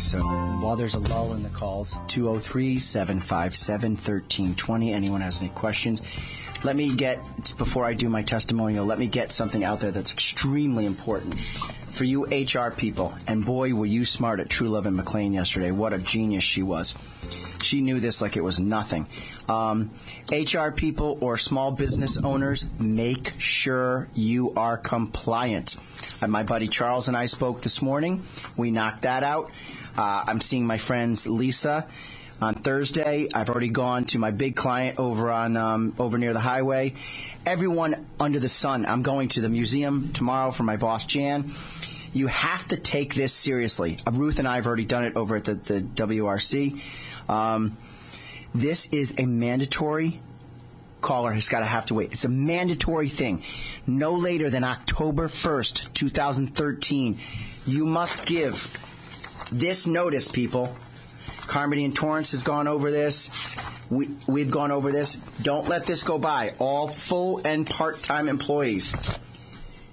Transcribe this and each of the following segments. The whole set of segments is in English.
So while there's a lull in the calls, 203-757-1320. Anyone has any questions? Let me get, before I do my testimonial, let me get something out there that's extremely important for you HR people. And boy, were you smart at True Love and McLean yesterday. What a genius she was. She knew this like it was nothing. HR people or small business owners, make sure you are compliant. My buddy Charles and I spoke this morning. We knocked that out. I'm seeing my friends Lisa on Thursday. I've already gone to my big client over on over near the highway. Everyone under the sun. I'm going to the museum tomorrow for my boss Jan. You have to take this seriously. Ruth and I have already done it over at the WRC. This is a mandatory. Caller has got to have to wait. It's a mandatory thing. No later than October 1st, 2013, you must give this notice, people. Carmody and Torrance has gone over this. We've gone over this. Don't let this go by. All full and part-time employees.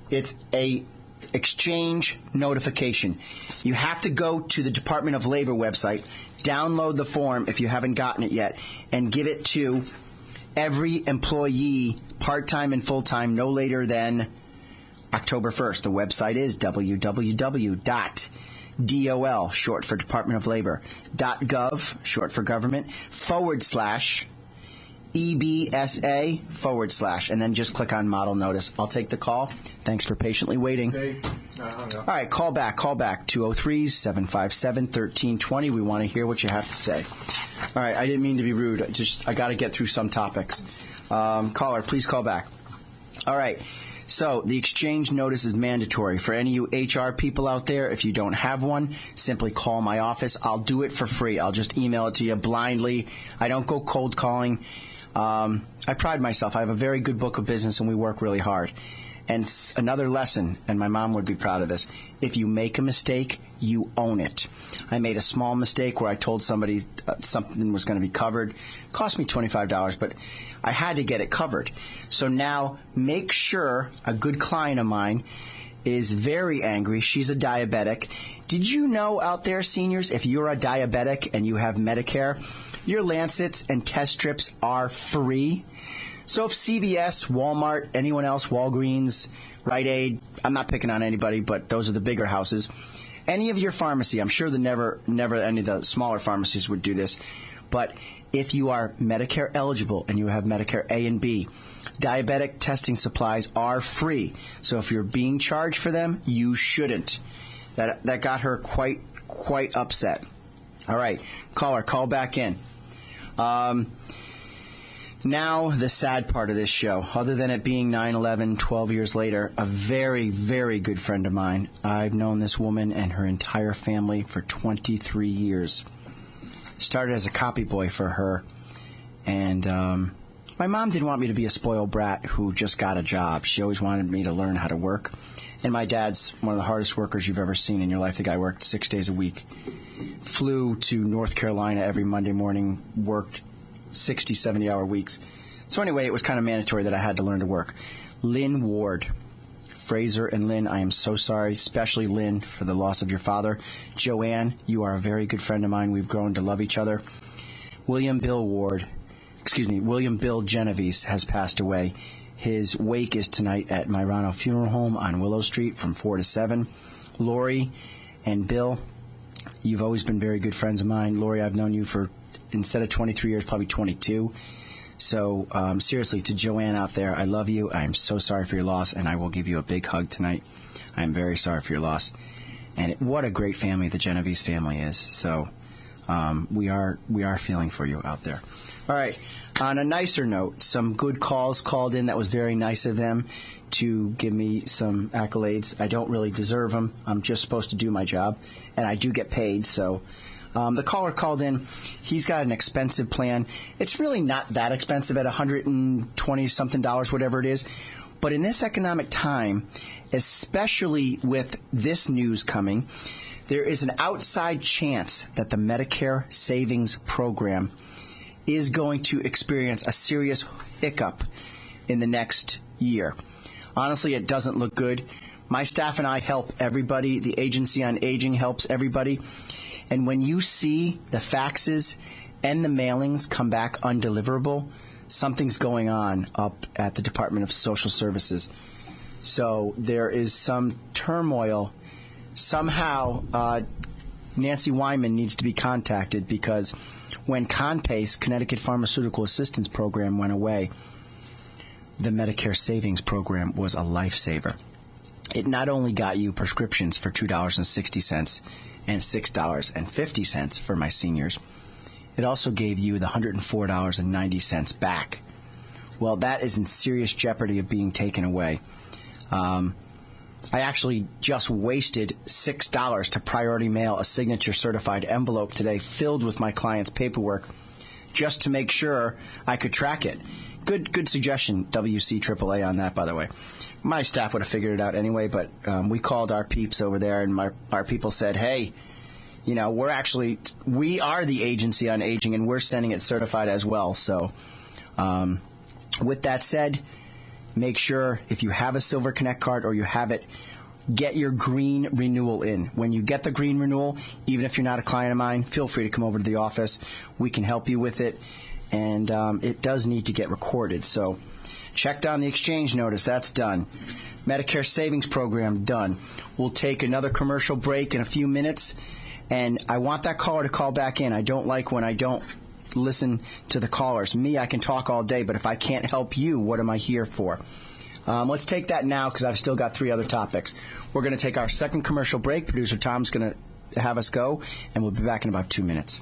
It's a exchange notification. You have to go to the Department of Labor website, download the form if you haven't gotten it yet, and give it to every employee, part-time and full-time, no later than October 1st. The website is www.dol, short for Department of Labor, .gov, short for government, /EBSA / and then just click on model notice. I'll take the call. Thanks for patiently waiting. Hey. All right, call back. 203-757-1320. We want to hear what you have to say. All right, I didn't mean to be rude. I got to get through some topics. Caller, please call back. All right, so the exchange notice is mandatory. For any of you HR people out there, if you don't have one, simply call my office. I'll do it for free. I'll just email it to you blindly. I don't go cold calling. I pride myself. I have a very good book of business, and we work really hard. And another lesson, and my mom would be proud of this, if you make a mistake, you own it. I made a small mistake where I told somebody something was going to be covered. It cost me $25, but I had to get it covered. So now make sure, a good client of mine is very angry. She's a diabetic. Did you know out there, seniors, if you're a diabetic and you have Medicare, your Lancets and test strips are free? So if CVS, Walmart, anyone else, Walgreens, Rite Aid, I'm not picking on anybody, but those are the bigger houses. Any of your pharmacy, I'm sure never any of the smaller pharmacies would do this, but if you are Medicare eligible and you have Medicare A and B, diabetic testing supplies are free. So if you're being charged for them, you shouldn't. That got her quite upset. All right, caller, call back in. Now, the sad part of this show, other than it being 9/11, 12 years later, a very, very good friend of mine. I've known this woman and her entire family for 23 years. Started as a copy boy for her. And my mom didn't want me to be a spoiled brat who just got a job. She always wanted me to learn how to work. And my dad's one of the hardest workers you've ever seen in your life. The guy worked 6 days a week. Flew to North Carolina every Monday morning, worked 60, 70-hour weeks. So anyway, it was kind of mandatory that I had to learn to work. Lynn Ward. Fraser and Lynn, I am so sorry, especially Lynn, for the loss of your father. Joanne, you are a very good friend of mine. We've grown to love each other. William Bill Genovese has passed away. His wake is tonight at Myrano Funeral Home on Willow Street from 4 to 7. Lori and Bill, you've always been very good friends of mine. Lori, I've known you for, instead of 23 years, probably 22. So, seriously, to Joanne out there, I love you. I am so sorry for your loss, and I will give you a big hug tonight. I am very sorry for your loss. And what a great family the Genovese family is. So, we are feeling for you out there. All right. On a nicer note, some good calls called in. That was very nice of them to give me some accolades. I don't really deserve them. I'm just supposed to do my job, and I do get paid, so... the caller called in. He's got an expensive plan. It's really not that expensive at $120-something, whatever it is. But in this economic time, especially with this news coming, there is an outside chance that the Medicare Savings Program is going to experience a serious hiccup in the next year. Honestly, it doesn't look good. My staff and I help everybody. The Agency on Aging helps everybody. And when you see the faxes and the mailings come back undeliverable, something's going on up at the Department of Social Services. So there is some turmoil. Somehow, Nancy Wyman needs to be contacted, because when CONPACE, Connecticut Pharmaceutical Assistance Program, went away, the Medicare Savings Program was a lifesaver. It not only got you prescriptions for $2.60 and $6.50 for my seniors, it also gave you the $104.90 back. Well, that is in serious jeopardy of being taken away. I actually just wasted $6 to priority mail a signature certified envelope today filled with my client's paperwork just to make sure I could track it. Good suggestion, WCAAA, on that, by the way. My staff would have figured it out anyway, but we called our peeps over there, and our people said, hey, you know, we are the agency on aging, and we're sending it certified as well. So with that said, make sure if you have a Silver Connect card or you have it, get your green renewal in. When you get the green renewal, even if you're not a client of mine, feel free to come over to the office. We can help you with it, and it does need to get recorded. So check down the exchange notice. That's done. Medicare Savings Program, done. We'll take another commercial break in a few minutes, and I want that caller to call back in. I don't like when I don't listen to the callers. Me, I can talk all day, but if I can't help you, what am I here for? Let's take that now, because I've still got 3 other topics. We're going to take our second commercial break. Producer Tom's going to have us go, and we'll be back in about 2 minutes.